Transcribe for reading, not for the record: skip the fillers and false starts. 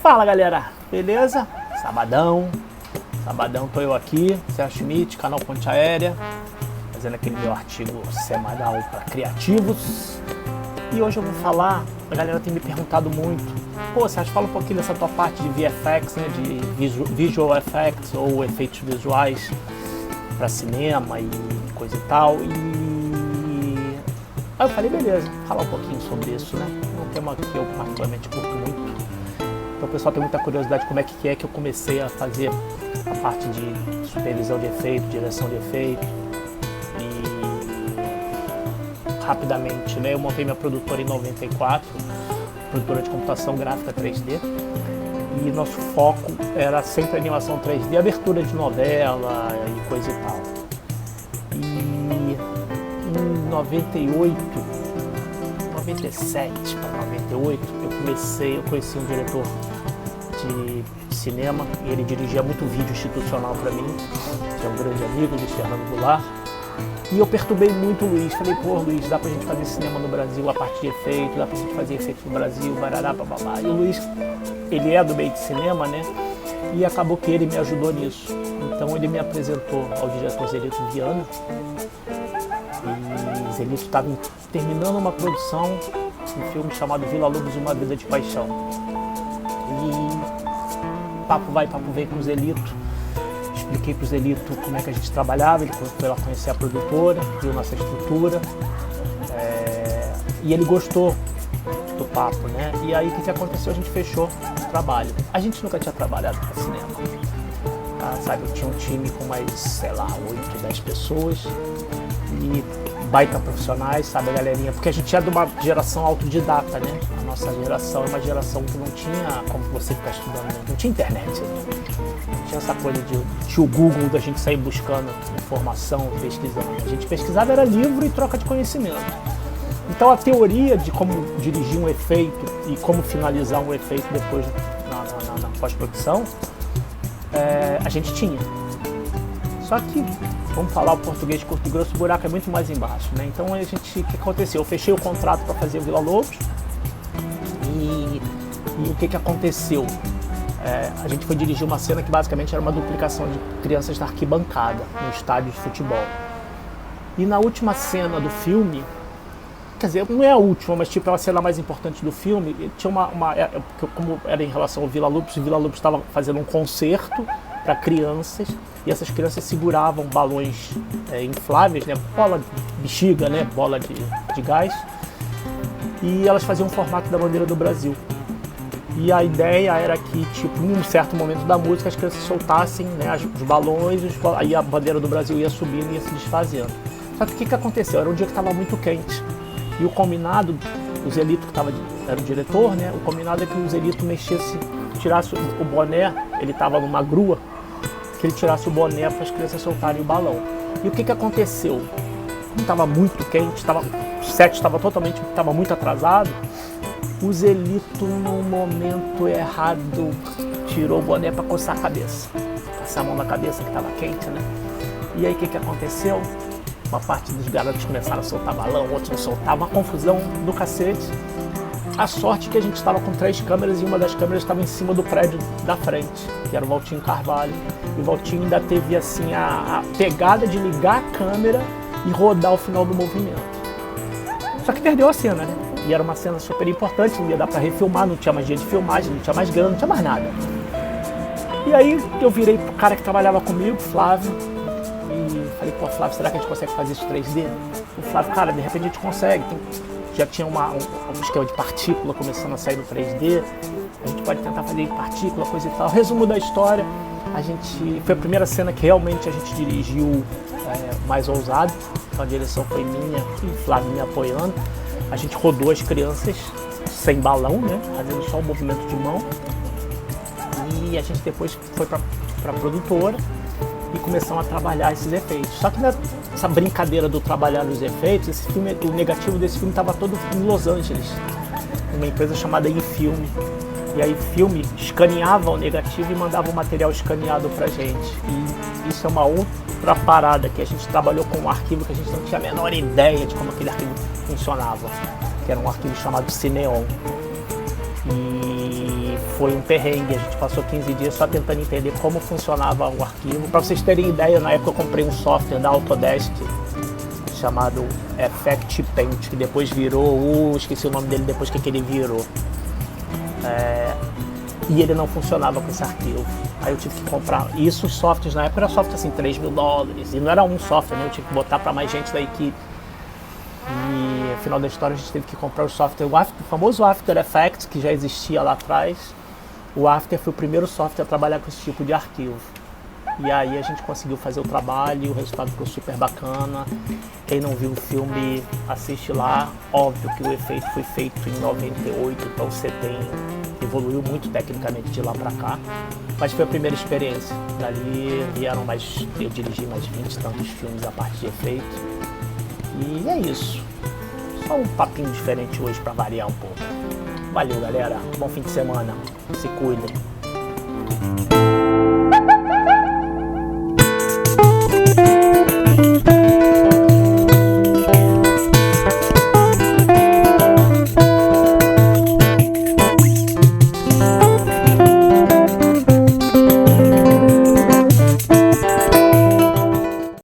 Fala galera, beleza? Sabadão tô eu aqui, Sérgio Schmidt, canal Ponte Aérea, fazendo aquele meu artigo semanal para criativos. E hoje eu vou falar, a galera tem me perguntado muito, pô Sérgio, fala um pouquinho dessa tua parte de VFX, né, de Visual Effects ou efeitos visuais para cinema e coisa e tal. E aí eu falei, beleza, falar um pouquinho sobre isso, né? Um tema que eu particularmente curto muito. Então o pessoal tem muita curiosidade como é que eu comecei a fazer a parte de supervisão de efeito, direção de efeito. E rapidamente, né, eu montei minha produtora em 94, produtora de computação gráfica 3D. E nosso foco era sempre animação 3D, abertura de novela e coisa e tal. E em 97 para 98, eu conheci um diretor de cinema e ele dirigia muito vídeo institucional para mim, que é um grande amigo, Luiz Fernando Goulart. E eu perturbei muito o Luiz, falei, pô Luiz, dá pra gente fazer cinema no Brasil a partir de efeito, dá pra gente fazer efeito no Brasil, barará, bababá. E o Luiz, ele é do meio de cinema, né, e acabou que ele me ajudou nisso. Então ele me apresentou ao diretor Zelito Viana, e Zelito estava terminando uma produção, um filme chamado Vila Lobos, Uma Vida de Paixão. E papo vai, papo vem com o Zelito. Expliquei para o Zelito como é que a gente trabalhava, ele foi lá conhecer a produtora, viu nossa estrutura, e ele gostou do papo, né? E aí o que aconteceu? A gente fechou o trabalho. A gente nunca tinha trabalhado para cinema, sabe? Eu tinha um time com mais, sei lá, 8, 10 pessoas e baita profissionais, sabe, a galerinha, porque a gente é de uma geração autodidata, né? A nossa geração é uma geração que não tinha como você ficar estudando, não tinha internet, não tinha essa coisa de tinha o Google da gente sair buscando informação, pesquisando. A gente pesquisava era livro e troca de conhecimento. Então a teoria de como dirigir um efeito e como finalizar um efeito depois na pós-produção, a gente tinha. Só que, vamos falar o português curto e grosso, o buraco é muito mais embaixo, né? Então o que aconteceu? Eu fechei o contrato para fazer o Vila Lobos e o que aconteceu? A gente foi dirigir uma cena que basicamente era uma duplicação de crianças na arquibancada, no estádio de futebol. E na última cena do filme, quer dizer, não é a última, mas tipo, é a cena mais importante do filme, tinha como era em relação ao Vila Lobos, o Vila Lobos estava fazendo um concerto para crianças, e essas crianças seguravam balões infláveis, né, bola de bexiga, né, bola de gás, e elas faziam um formato da bandeira do Brasil. E a ideia era que, tipo, em um certo momento da música, as crianças soltassem, né, os balões, aí a bandeira do Brasil ia subindo e ia se desfazendo. Só que o que aconteceu? Era um dia que estava muito quente. E o combinado, o Zelito, que era o diretor, né, o combinado é que o Zelito tirasse o boné, ele estava numa grua, que ele tirasse o boné para as crianças soltarem o balão. E o que aconteceu? Como estava muito quente, o set estava muito atrasado, o Zelito, no momento errado, tirou o boné para coçar a cabeça. Passar a mão na cabeça que estava quente, né? E aí o que aconteceu? Uma parte dos garotos começaram a soltar balão, outros não soltavam, uma confusão do cacete. A sorte é que a gente estava com 3 câmeras e uma das câmeras estava em cima do prédio da frente, que era o Valtinho Carvalho. E o Valtinho ainda teve assim a pegada de ligar a câmera e rodar o final do movimento. Só que perdeu a cena, né? E era uma cena super importante, não ia dar para refilmar, não tinha mais dia de filmagem, não tinha mais grana, não tinha mais nada. E aí eu virei pro cara que trabalhava comigo, Flávio, e falei, pô Flávio, será que a gente consegue fazer isso 3D? O Flávio, cara, de repente a gente consegue. Já tinha um esquema de partícula começando a sair no 3D, a gente pode tentar fazer em partícula, coisa e tal. Resumo da história, foi a primeira cena que realmente a gente dirigiu mais ousado, então a direção foi minha e Flávio me apoiando. A gente rodou as crianças sem balão, né, fazendo só o movimento de mão, e a gente depois foi para a produtora e começamos a trabalhar esses efeitos. Só que nessa brincadeira do trabalhar os efeitos, esse filme, o negativo desse filme estava todo em Los Angeles, uma empresa chamada Infilme. E aí Filme escaneava o negativo e mandava o material escaneado pra gente. E isso é uma outra parada, que a gente trabalhou com um arquivo que a gente não tinha a menor ideia de como aquele arquivo funcionava, que era um arquivo chamado Cineon. E foi um perrengue, a gente passou 15 dias só tentando entender como funcionava o arquivo. Para vocês terem ideia, na época eu comprei um software da Autodesk chamado Effect Paint, que depois virou, esqueci o nome dele depois que ele virou. E ele não funcionava com esse arquivo. Aí eu tive que comprar. Isso, os softwares na época era software assim, $3.000. E não era um software, né? Eu tive que botar para mais gente da equipe. E no final da história a gente teve que comprar o software, o famoso After Effects, que já existia lá atrás. O After foi o primeiro software a trabalhar com esse tipo de arquivo. E aí a gente conseguiu fazer o trabalho, o resultado ficou super bacana. Quem não viu o filme, assiste lá. Óbvio que o efeito foi feito em 98, então você evoluiu muito tecnicamente de lá pra cá. Mas foi a primeira experiência. Dali vieram eu dirigi mais 20 e tantos filmes a parte de efeito. E é isso. Só um papinho diferente hoje pra variar um pouco. Valeu, galera. Bom fim de semana. Se cuidem.